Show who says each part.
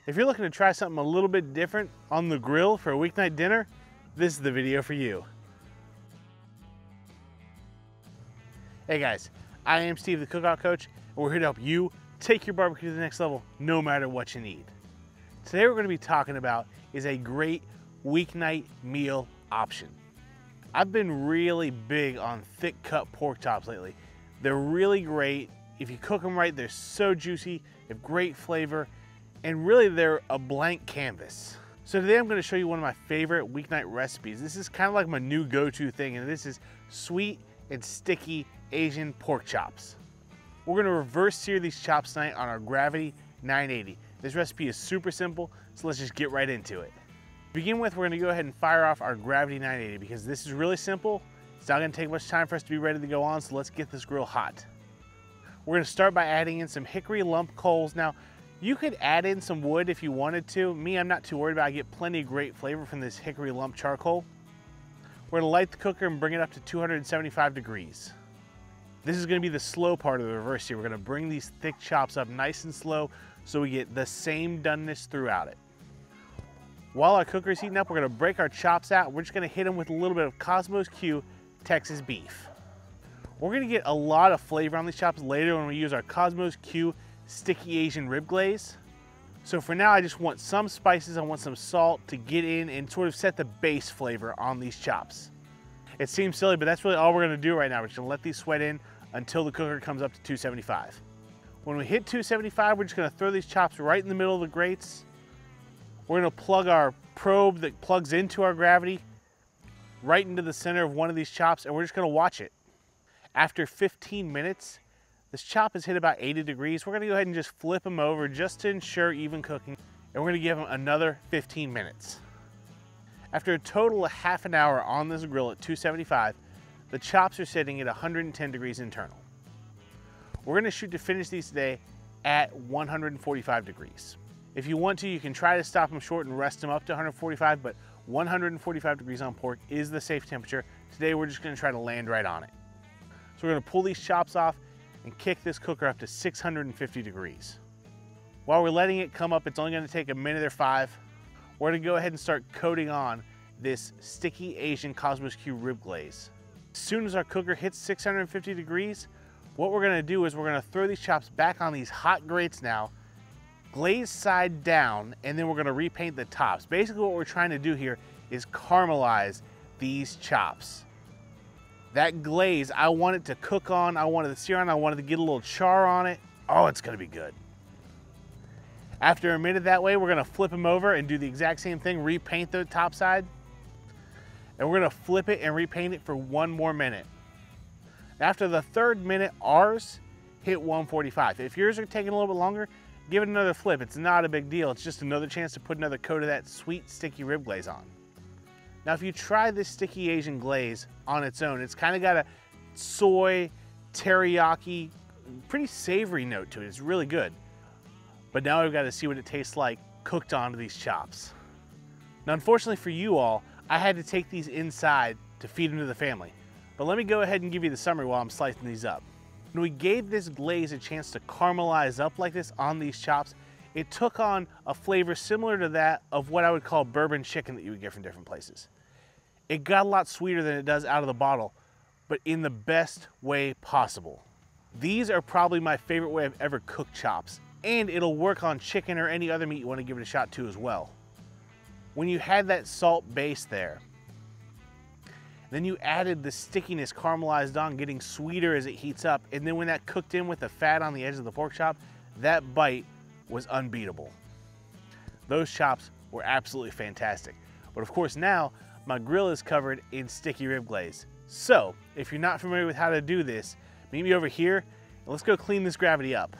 Speaker 1: If you're looking to try something a little bit different on the grill for a weeknight dinner, this is the video for you. Hey guys, I am Steve, the Cookout Coach, and we're here to help you take your barbecue to the next level, no matter what you need. Today we're going to be talking about is a great weeknight meal option. I've been really big on thick cut pork chops lately. They're really great. If you cook them right, they're so juicy, they have great flavor, and really they're a blank canvas. So today I'm going to show you one of my favorite weeknight recipes. This is kind of like my new go-to thing, and this is sweet and sticky Asian pork chops. We're going to reverse sear these chops tonight on our Gravity 980. This recipe is super simple, so let's just get right into it. To begin with, we're going to go ahead and fire off our Gravity 980 because this is really simple. It's not going to take much time for us to be ready to go on, so let's get this grill hot. We're going to start by adding in some hickory lump coals. Now, you could add in some wood if you wanted to. Me, I'm not too worried about it. I get plenty of great flavor from this hickory lump charcoal. We're going to light the cooker and bring it up to 275 degrees. This is going to be the slow part of the reverse sear. We're going to bring these thick chops up nice and slow so we get the same doneness throughout it. While our cooker is heating up, we're going to break our chops out. We're just going to hit them with a little bit of Cosmos Q Texas beef. We're going to get a lot of flavor on these chops later when we use our Cosmos Q sticky Asian rib glaze. So for now, I just want some spices, I want some salt to get in and sort of set the base flavor on these chops. It seems silly, but that's really all we're going to do right now. We're just going to let these sweat in until the cooker comes up to 275. When we hit 275, we're just going to throw these chops right in the middle of the grates. We're going to plug our probe that plugs into our Gravity right into the center of one of these chops, and we're just going to watch it. After 15 minutes, this chop has hit about 80 degrees. We're going to go ahead and just flip them over just to ensure even cooking, and we're going to give them another 15 minutes. After a total of half an hour on this grill at 275, the chops are sitting at 110 degrees internal. We're going to shoot to finish these today at 145 degrees. If you want to, you can try to stop them short and rest them up to 145, but 145 degrees on pork is the safe temperature. Today we're just going to try to land right on it. So we're going to pull these chops off and kick this cooker up to 650 degrees. While we're letting it come up, it's only going to take a minute or 5. We're going to go ahead and start coating on this sticky Asian Cosmos Q rib glaze. As soon as our cooker hits 650 degrees, what we're going to do is we're going to throw these chops back on these hot grates now, glaze side down, and then we're going to repaint the tops. Basically what we're trying to do here is caramelize these chops. That glaze, I want it to cook on, I wanted to sear on, I wanted to get a little char on it. Oh, it's going to be good. After a minute that way, we're going to flip them over and do the exact same thing, repaint the top side. And we're going to flip it and repaint it for one more minute. After the third minute, ours hit 145. If yours are taking a little bit longer, give it another flip. It's not a big deal. It's just another chance to put another coat of that sweet, sticky rib glaze on. Now, if you try this sticky Asian glaze on its own, it's kind of got a soy, teriyaki, pretty savory note to it. It's really good. But now we've got to see what it tastes like cooked onto these chops. Now, unfortunately for you all, I had to take these inside to feed them to the family. But let me go ahead and give you the summary while I'm slicing these up. When we gave this glaze a chance to caramelize up like this on these chops, it took on a flavor similar to that of what I would call bourbon chicken that you would get from different places. It got a lot sweeter than it does out of the bottle, but in the best way possible. These are probably my favorite way I've ever cooked chops, and it'll work on chicken or any other meat you want to give it a shot to as well. When you had that salt base there, then you added the stickiness caramelized on, getting sweeter as it heats up, and then when that cooked in with the fat on the edge of the pork chop, that bite was unbeatable. Those chops were absolutely fantastic. But of course now, my grill is covered in sticky rib glaze. So, if you're not familiar with how to do this, meet me over here, and let's go clean this Gravity up.